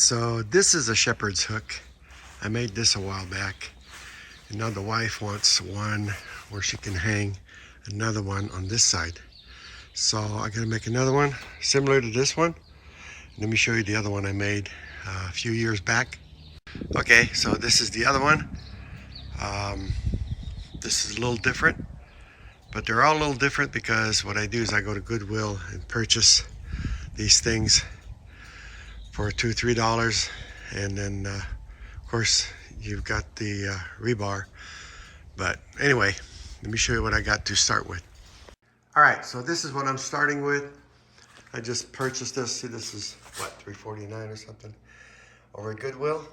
So this is a Sheperd's hook. I made this a while back. And now the wife wants one where she can hang another one on this side. So I gotta make another one similar to this one. Let me show you the other one I made a few years back. Okay, so this is the other one. This is a little different, but they're all a little different because what I do is I go to Goodwill and purchase these things for $2, $3, and then of course you've got the rebar. But anyway, let me show you what I got to start with. All right, so this is what I'm starting with. I just purchased this. See, this is what, $3.49 or something over at Goodwill.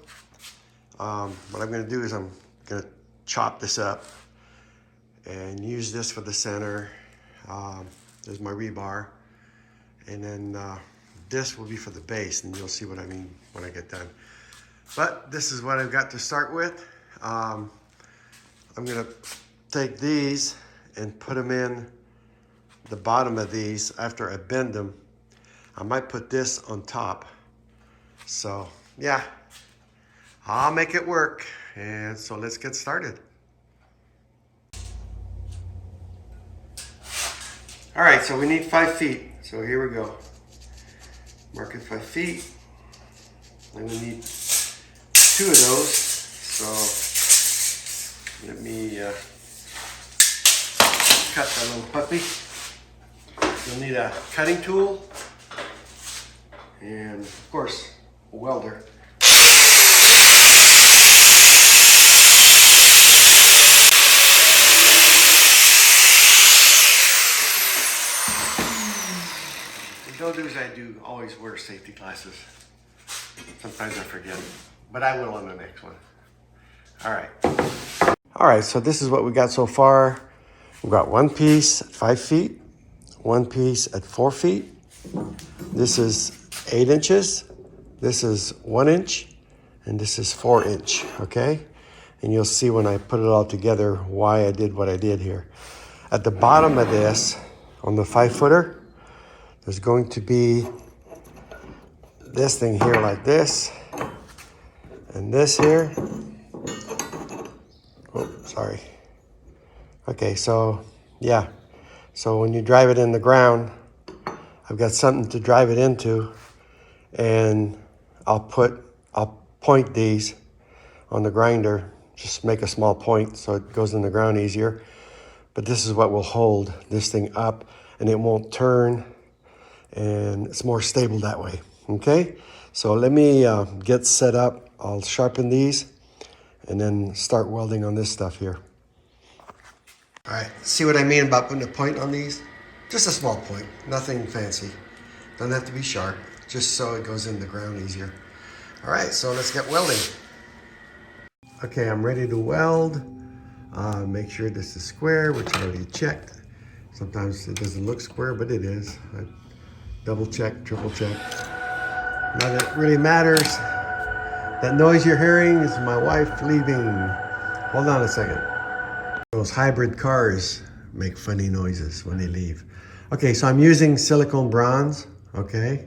What I'm going to do is I'm going to chop this up and use this for the center. There's my rebar, and then this will be for the base, and you'll see what I mean when I get done. But this is what I've got to start with. I'm going to take these and put them in the bottom of these after I bend them. I might put this on top. So yeah, I'll make it work. And so let's get started. All right, so we need 5 feet. So here we go. Marking 5 feet. I'm gonna need 2 of those. So let me cut that little puppy. You'll need a cutting tool and of course a welder. Don't do as I do, always wear safety glasses. Sometimes I forget, but I will on the next one. All right. All right, so this is what we got so far. We've got one piece at 5 feet, one piece at 4 feet. This is 8 inches. This is 1 inch, and this is 4 inch, okay? And you'll see when I put it all together why I did what I did here. At the bottom of this, on the 5-footer, there's going to be this thing here like this, and this here. Oh, sorry. Okay, so yeah. So when you drive it in the ground, I've got something to drive it into, and I'll point these on the grinder, just make a small point so it goes in the ground easier. But this is what will hold this thing up, and it won't turn, and it's more stable that way. Okay, so let me get set up. I'll sharpen these and then start welding on this stuff here. All right, see what I mean about putting a point on these? Just a small point, nothing fancy. Doesn't have to be sharp, just so it goes in the ground easier. All right, so let's get welding. Okay, I'm ready to weld. Make sure this is square, which I already checked. Sometimes it doesn't look square, but it is. I double check, triple check. Not that it really matters. That noise you're hearing is my wife leaving. Hold on a second. Those hybrid cars make funny noises when they leave. Okay, so I'm using silicone bronze, okay?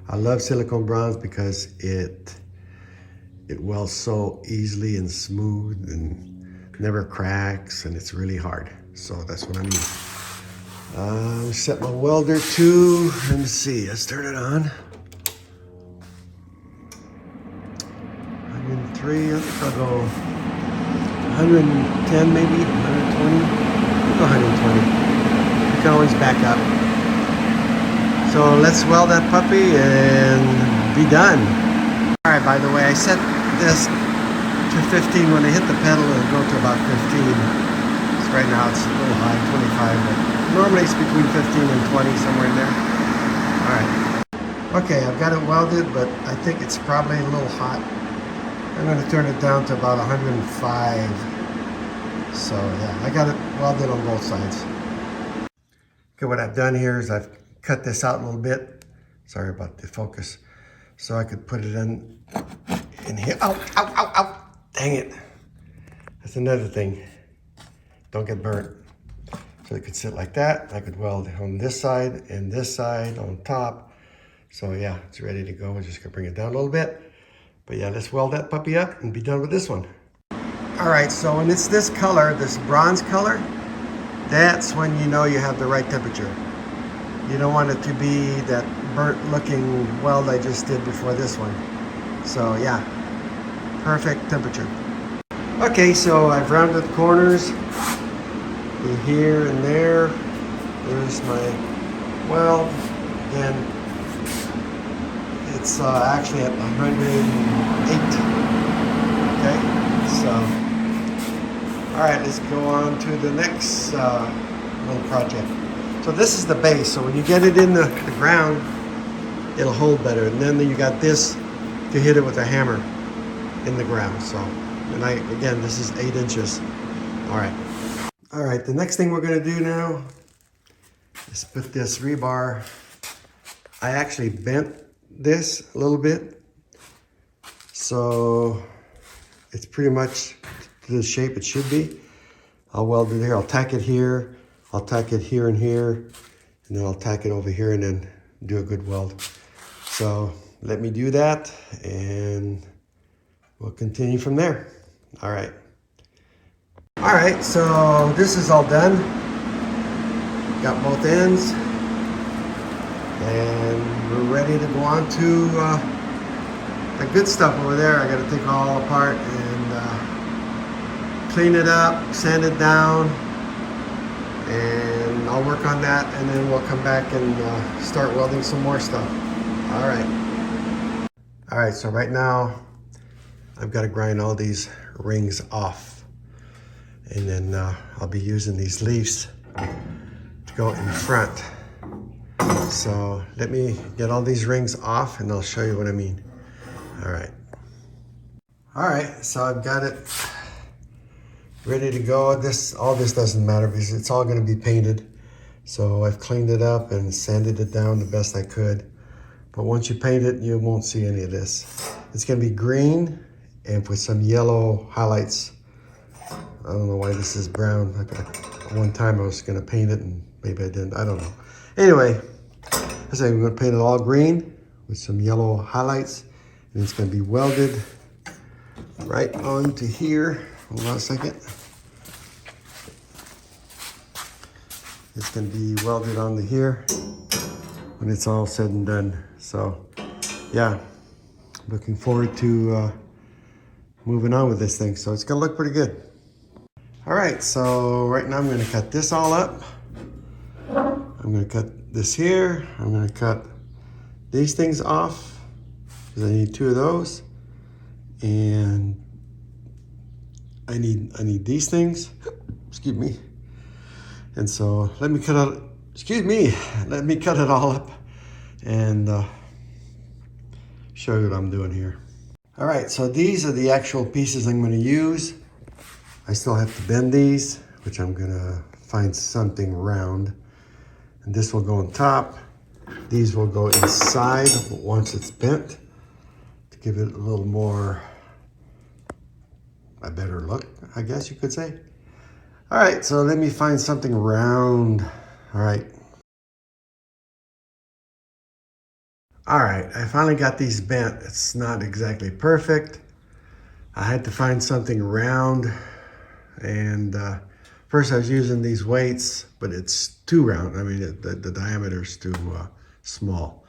I love silicone bronze because it welds so easily and smooth and never cracks, and it's really hard. So that's what I'm using. Set my welder to, let me see, let's turn it on. 103, I think I'll go 110 maybe, 120. I'll go 120. You can always back up. So let's weld that puppy and be done. All right, by the way, I set this to 15. When I hit the pedal, it'll go to about 15. So right now it's a little high, 25, but normally it's between 15 and 20, somewhere in there. All right. Okay, I've got it welded, but I think it's probably a little hot. I'm going to turn it down to about 105. So yeah, I got it welded on both sides. Okay, what I've done here is I've cut this out a little bit. Sorry about the focus. So I could put it in here. Ow, ow, ow, ow. Dang it. That's another thing. Don't get burnt. So it could sit like that. I could weld on this side and this side on top. So yeah, it's ready to go. We're just gonna bring it down a little bit. But yeah, let's weld that puppy up and be done with this one. All right, so when it's this color, this bronze color, that's when you know you have the right temperature. You don't want it to be that burnt looking weld I just did before this one. So yeah, perfect temperature. Okay, so I've rounded the corners in here and there. There's my weld. Again, it's actually at 108. Okay, so all right, let's go on to the next little project. So this is the base. So when you get it in the ground, it'll hold better. And then you got this to hit it with a hammer in the ground. So, and again, this is 8 inches. All right. All right, the next thing we're gonna do now is put this rebar. I actually bent this a little bit. So it's pretty much to the shape it should be. I'll weld it here, I'll tack it here, I'll tack it here and here, and then I'll tack it over here and then do a good weld. So let me do that and we'll continue from there. All right. All right, so this is all done. Got both ends. And we're ready to go on to the good stuff over there. I gotta take it all apart and clean it up, sand it down, and I'll work on that, and then we'll come back and start welding some more stuff. All right. All right, so right now, I've got to grind all these rings off. And then I'll be using these leaves to go in front. So let me get all these rings off and I'll show you what I mean. All right. All right, so I've got it ready to go. All this doesn't matter because it's all going to be painted. So I've cleaned it up and sanded it down the best I could. But once you paint it, you won't see any of this. It's going to be green and with some yellow highlights. I don't know why this is brown. One time I was going to paint it and maybe I didn't. I don't know. Anyway, I say we're going to paint it all green with some yellow highlights. And it's going to be welded right onto here. Hold on a second. It's going to be welded onto here when it's all said and done. So, yeah, looking forward to moving on with this thing. So it's going to look pretty good. All right, so right now I'm going to cut this all up. I'm going to cut this here. I'm going to cut these things off because I need 2 of those. And I need these things, excuse me. And so let me cut it all up and show you what I'm doing here. All right, so these are the actual pieces I'm gonna use. I still have to bend these, which I'm gonna find something round. And this will go on top. These will go inside once it's bent to give it a little more, a better look, I guess you could say. All right, so let me find something round. All right. All right, I finally got these bent. It's not exactly perfect. I had to find something round. And first I was using these weights, but it's too round. I mean, the diameter is too small.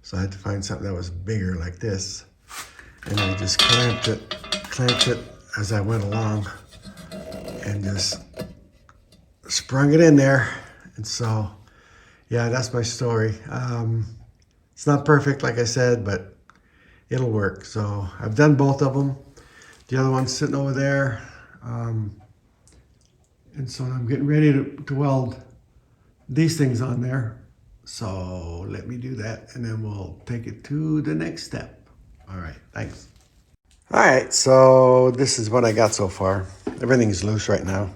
So I had to find something that was bigger like this. And I just clamped it as I went along and just sprung it in there. And so, yeah, that's my story. It's not perfect, like I said, but it'll work. So I've done both of them. The other one's sitting over there. And so I'm getting ready to weld these things on there. So let me do that and then we'll take it to the next step. All right, thanks. All right, so this is what I got so far. Everything's loose right now.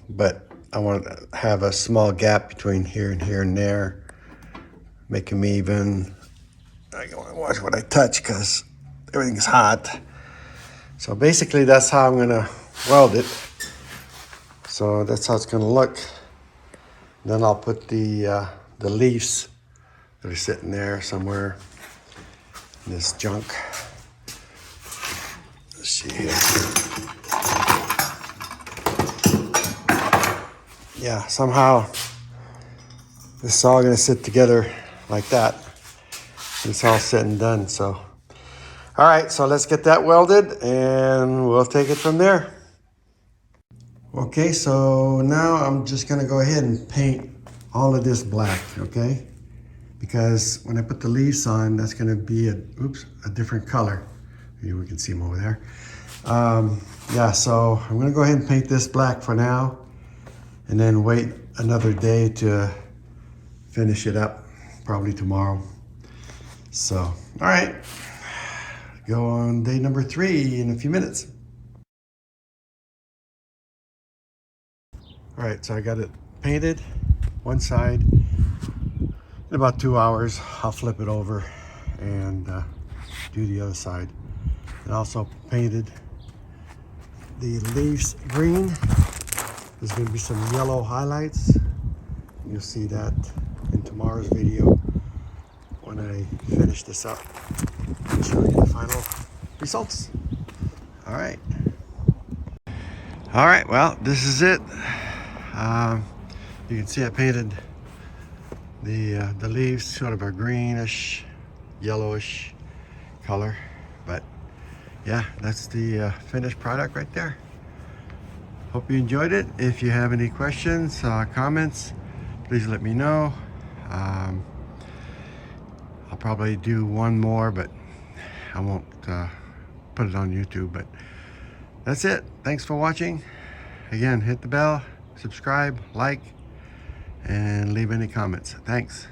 But I want to have a small gap between here and there. Make them even. I want to watch what I touch because everything's hot. So basically that's how I'm gonna weld it. So that's how it's gonna look. Then I'll put the the leaves that are sitting there somewhere in this junk. Let's see here. Yeah, somehow this is all gonna sit together like that. It's all said and done, so. All right, so let's get that welded and we'll take it from there. Okay, so now I'm just gonna go ahead and paint all of this black, okay? Because when I put the leaves on, that's gonna be a different color. Maybe we can see them over there. Yeah, so I'm gonna go ahead and paint this black for now and then wait another day to finish it up, probably tomorrow. So, all right, go on day number 3 in a few minutes. All right, so I got it painted one side. In about 2 hours, I'll flip it over and do the other side. And also painted the leaves green. There's going to be some yellow highlights. You'll see that in tomorrow's video when I finish this up and show you the final results. All right. All right, well, this is it. You can see I painted the leaves sort of a greenish, yellowish color, but yeah, that's the finished product right there. Hope you enjoyed it. If you have any questions, comments, please let me know. I'll probably do one more, but I won't put it on YouTube. But that's it. Thanks for watching. Again, hit the bell, subscribe, like, and leave any comments. Thanks.